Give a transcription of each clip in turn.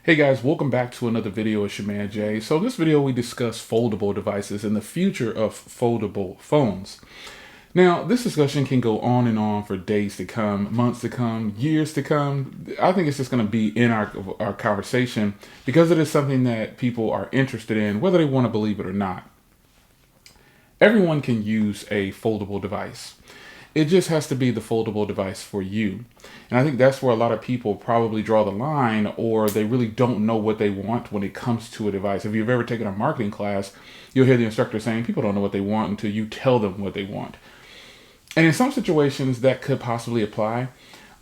Hey guys, welcome back to another video. It's your man Jay. So in this video we discuss foldable devices and the future of foldable phones. Now this discussion can go on and on for days to come, months to come, years to come. I think it's just going to be in our conversation because it is something that people are interested in, whether they want to believe it or not. Everyone can use a foldable device. It just has to be the foldable device for you. And I think that's where a lot of people probably draw the line, or they really don't know what they want when it comes to a device. If you've ever taken a marketing class, you'll hear the instructor saying people don't know what they want until you tell them what they want. And in some situations that could possibly apply.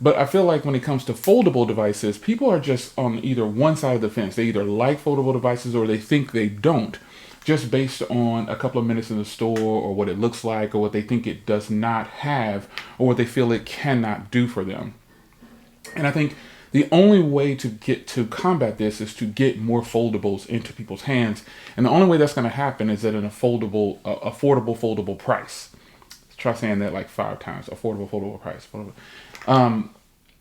But I feel like when it comes to foldable devices, people are just on either one side of the fence. They either like foldable devices or they think they don't, just based on a couple of minutes in the store or what it looks like or what they think it does not have or what they feel it cannot do for them. And I think the only way to get to combat this is to get more foldables into people's hands. And the only way that's going to happen is at an affordable foldable price. Let's try saying that like 5 times. Affordable foldable price.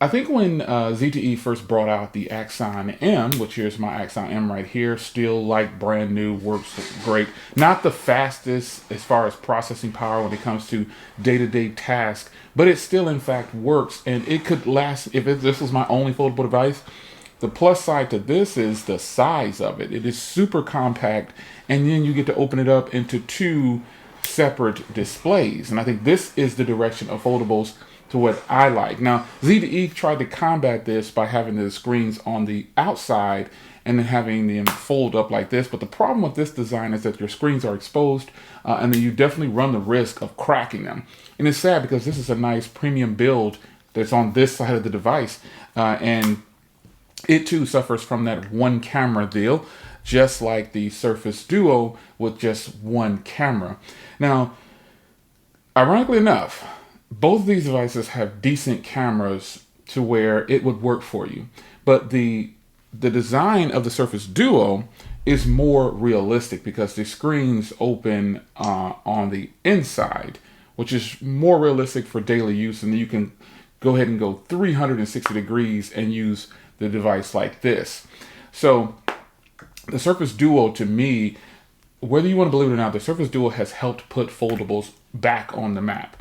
I think when ZTE first brought out the Axon M, which here's my Axon M right here, still like brand new, works great. Not the fastest as far as processing power when it comes to day-to-day tasks, but it still in fact works, and it could last. If this was my only foldable device, the plus side to this is the size of it. It is super compact, and then you get to open it up into 2 separate displays. And I think this is the direction of foldables to what I like. Now, ZTE tried to combat this by having the screens on the outside and then having them fold up like this. But the problem with this design is that your screens are exposed and then you definitely run the risk of cracking them. And it's sad because this is a nice premium build that's on this side of the device. And it too suffers from that one camera deal, just like the Surface Duo with just one camera. Now, ironically enough, both of these devices have decent cameras to where it would work for you. But the design of the Surface Duo is more realistic because the screens open on the inside, which is more realistic for daily use. And you can go ahead and go 360 degrees and use the device like this. So the Surface Duo, to me, whether you want to believe it or not, the Surface Duo has helped put foldables back on the map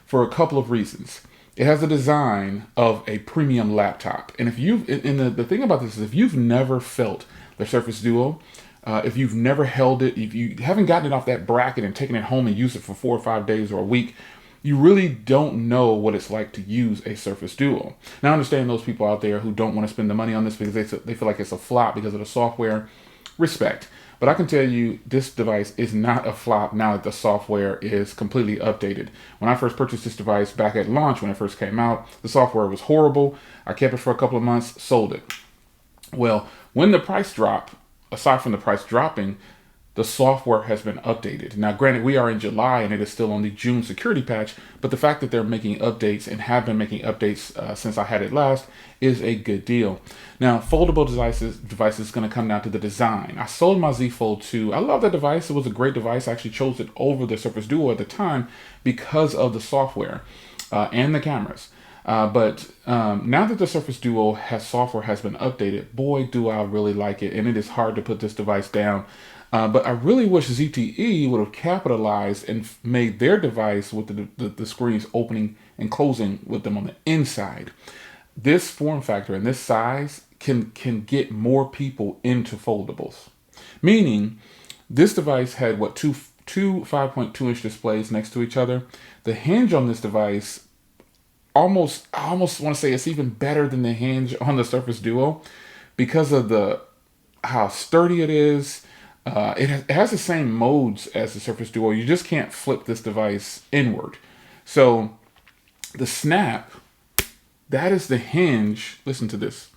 for a couple of reasons. It has the design of a premium laptop. And if you've, and the thing about this is if you've never felt the Surface Duo, if you've never held it, if you haven't gotten it off that bracket and taken it home and used it for 4 or 5 days or a week, you really don't know what it's like to use a Surface Duo. Now, I understand those people out there who don't want to spend the money on this because they feel like it's a flop because of the software. Respect. But I can tell you this device is not a flop now that the software is completely updated. When I first purchased this device back at launch, when it first came out, the software was horrible. I kept it for a couple of months, sold it. Well, when the price dropped, aside from the price dropping, the software has been updated. Now, granted, we are in July and it is still on the June security patch, but the fact that they're making updates and have been making updates since I had it last is a good deal. Now, foldable devices is going to come down to the design. I sold my Z Fold 2. I love that device. It was a great device. I actually chose it over the Surface Duo at the time because of the software and the cameras. But now that the Surface Duo software has been updated, boy, do I really like it. And it is hard to put this device down. But I really wish ZTE would have capitalized and made their device with the screens opening and closing with them on the inside. This form factor and this size can get more people into foldables. Meaning, this device had two 5.2-inch displays next to each other. The hinge on this device, I almost want to say it's even better than the hinge on the Surface Duo because of how sturdy it is. It has the same modes as the Surface Duo. You just can't flip this device inward. So the snap, that is the hinge. Listen to this.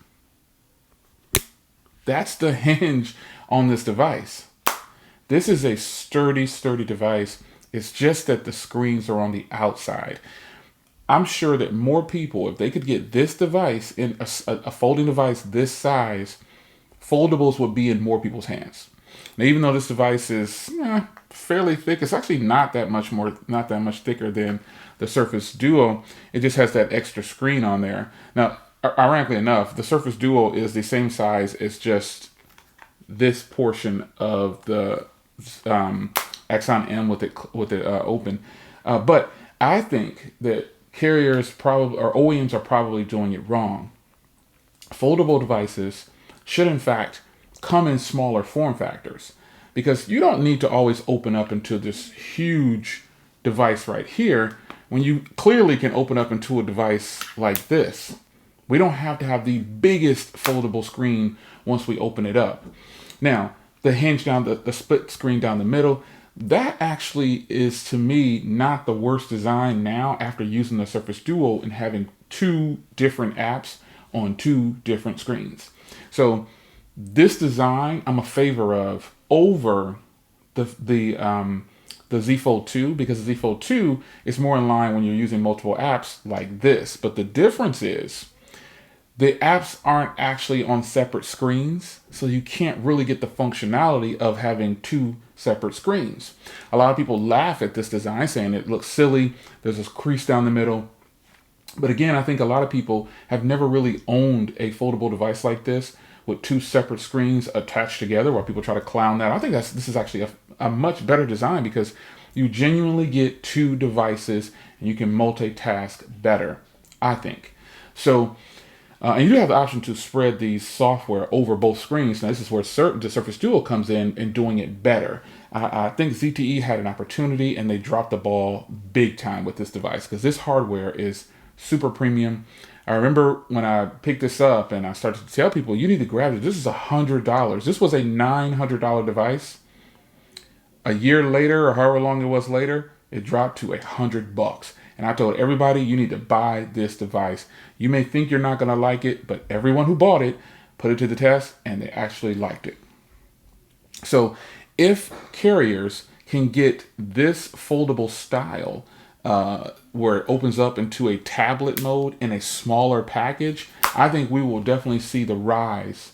That's the hinge on this device. This is a sturdy device. It's just that the screens are on the outside. I'm sure that more people, if they could get this device in a folding device this size, foldables would be in more people's hands. Now, even though this device is fairly thick, it's actually not that much thicker than the Surface Duo. It just has that extra screen on there. Now, ironically enough, the Surface Duo is the same size as just this portion of the Axon M with it open. But I think that carriers probably, or OEMs are probably doing it wrong. Foldable devices should in fact come in smaller form factors, because you don't need to always open up into this huge device right here when you clearly can open up into a device like this. We don't have to have the biggest foldable screen once we open it up. Now, the hinge down, the split screen down the middle, that actually is, to me, not the worst design now after using the Surface Duo and having two different apps on two different screens. So this design I'm a favor of over the Z Fold 2, because the Z Fold 2 is more in line when you're using multiple apps like this. But the difference is the apps aren't actually on separate screens, so you can't really get the functionality of having two separate screens. A lot of people laugh at this design, saying it looks silly. There's this crease down the middle. But again, I think a lot of people have never really owned a foldable device like this with two separate screens attached together, while people try to clown that. I think this is actually a much better design, because you genuinely get two devices and you can multitask better, I think. So, and you do have the option to spread the software over both screens. Now, this is where the Surface Duo comes in and doing it better. I think ZTE had an opportunity and they dropped the ball big time with this device, because this hardware is super premium. I remember when I picked this up and I started to tell people, you need to grab it. This is $100. This was a $900 device. A year later, or however long it was later, it dropped to $100. And I told everybody, you need to buy this device. You may think you're not going to like it, but everyone who bought it put it to the test and they actually liked it. So if carriers can get this foldable style, where it opens up into a tablet mode in a smaller package, I think we will definitely see the rise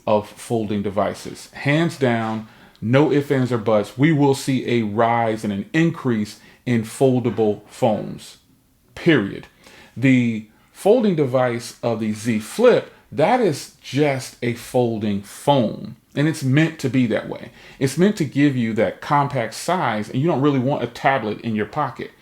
of folding devices. Hands down, no ifs, ands, or buts, we will see a rise and an increase in foldable phones, period. The folding device of the Z Flip, that is just a folding phone. And it's meant to be that way. It's meant to give you that compact size, and you don't really want a tablet in your pocket.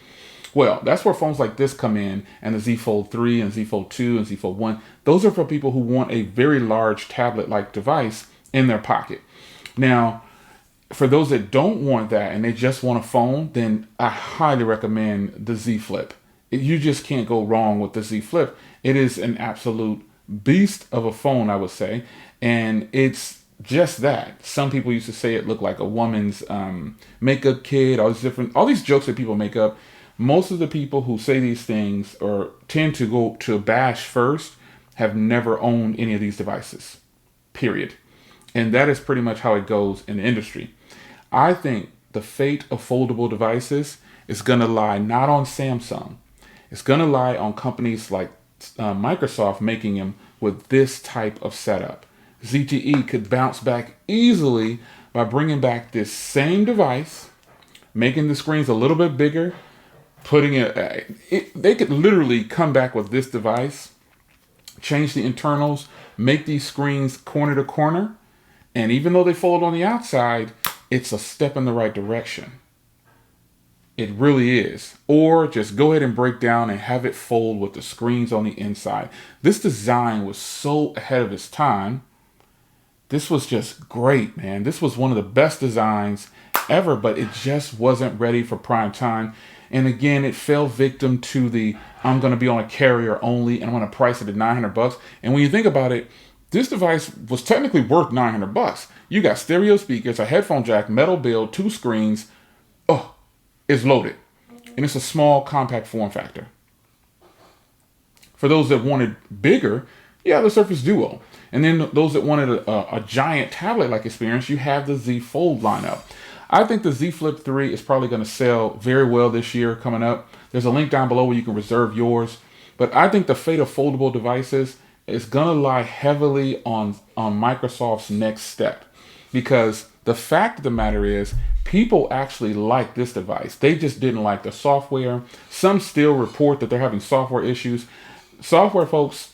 Well, that's where phones like this come in, and the Z Fold 3 and Z Fold 2 and Z Fold 1. Those are for people who want a very large tablet-like device in their pocket. Now, for those that don't want that and they just want a phone, then I highly recommend the Z Flip. You just can't go wrong with the Z Flip. It is an absolute beast of a phone, I would say, and it's just that. Some people used to say it looked like a woman's makeup kit, all these jokes that people make up. Most of the people who say these things or tend to go to bash first have never owned any of these devices, period. And that is pretty much how it goes in the industry. I think the fate of foldable devices is going to lie not on Samsung. It's going to lie on companies like Microsoft making them with this type of setup. ZTE could bounce back easily by bringing back this same device, making the screens a little bit bigger, putting they could literally come back with this device, change the internals, make these screens corner to corner, and even though they fold on the outside, it's a step in the right direction. It really is. Or just go ahead and break down and have it fold with the screens on the inside. This design was so ahead of its time. This was just great, man. This was one of the best designs ever, but it just wasn't ready for prime time. And again, it fell victim to the, I'm going to be on a carrier only and I'm going to price it at $900. And when you think about it, this device was technically worth $900. You got stereo speakers, a headphone jack, metal build, two screens. Oh, it's loaded. And it's a small, compact form factor. For those that wanted bigger, you have the Surface Duo. And then those that wanted a giant tablet-like experience, you have the Z Fold lineup. I think the Z Flip 3 is probably going to sell very well this year coming up. There's a link down below where you can reserve yours. But I think the fate of foldable devices is going to lie heavily on Microsoft's next step. Because the fact of the matter is, people actually like this device. They just didn't like the software. Some still report that they're having software issues. Software, folks,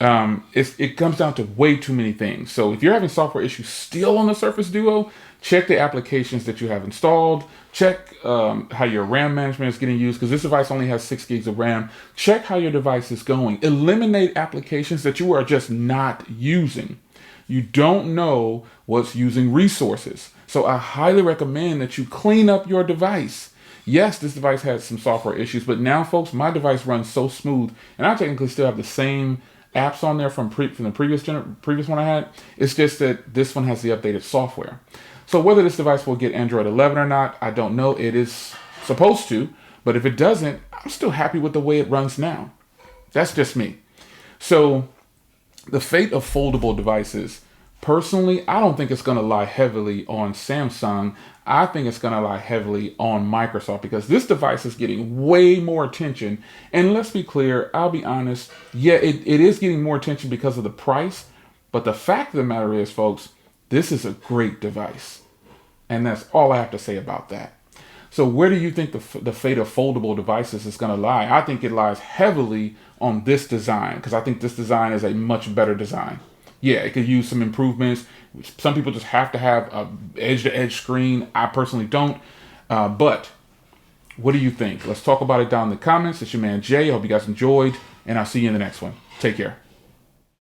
It comes down to way too many things. So if you're having software issues still on the Surface Duo, check the applications that you have installed. Check how your RAM management is getting used, because this device only has 6 gigs of RAM. Check how your device is going. Eliminate applications that you are just not using. You don't know what's using resources. So I highly recommend that you clean up your device. Yes, this device has some software issues, but now, folks, my device runs so smooth, and I technically still have the same apps on there from the previous one I had. It's just that this one has the updated software. So whether this device will get Android 11 or not, I don't know. It is supposed to, but if it doesn't, I'm still happy with the way it runs now. That's just me. So the fate of foldable devices, personally, I don't think it's going to lie heavily on Samsung. I think it's going to lie heavily on Microsoft, because this device is getting way more attention. And let's be clear, I'll be honest, yeah, it is getting more attention because of the price. But the fact of the matter is, folks, this is a great device. And that's all I have to say about that. So where do you think the fate of foldable devices is going to lie? I think it lies heavily on this design, because I think this design is a much better design. Yeah, it could use some improvements. Some people just have to have a edge-to-edge screen. I personally don't. But what do you think? Let's talk about it down in the comments. It's your man Jay. I hope you guys enjoyed, and I'll see you in the next one. Take care.